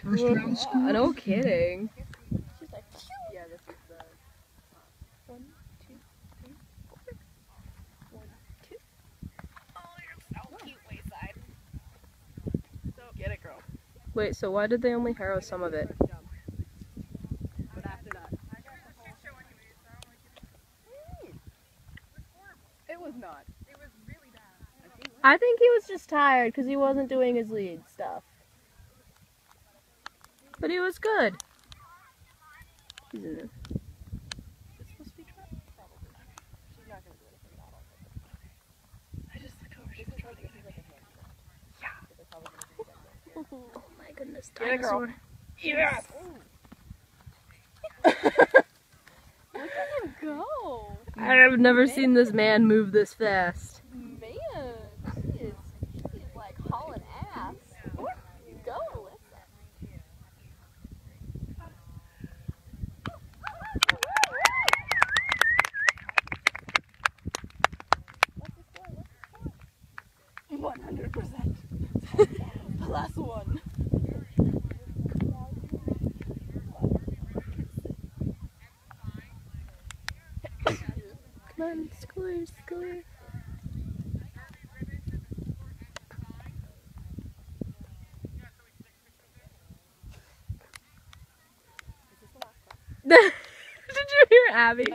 First round score. No kidding. She's like, Yeah, this is the 1, 2, 3, 4. 1, 2. Oh, you're so cute, Wayside. so get it, girl. Wait, so why did they only harrow some of it? But after that, It was not. I think he was just tired because he wasn't doing his lead stuff. But he was good. He's in there. Is it supposed to be trapped? Probably not. She's not going to do anything at all. I just look over. She's trying to get him. Oh my goodness, Get it, girl. Yes! Look at him go! I have never seen this man move this fast. Man, he is like hauling ass. Go, Alyssa. What's the score? 100%. Plus 1. Come on, score, score. Did you hear Abby?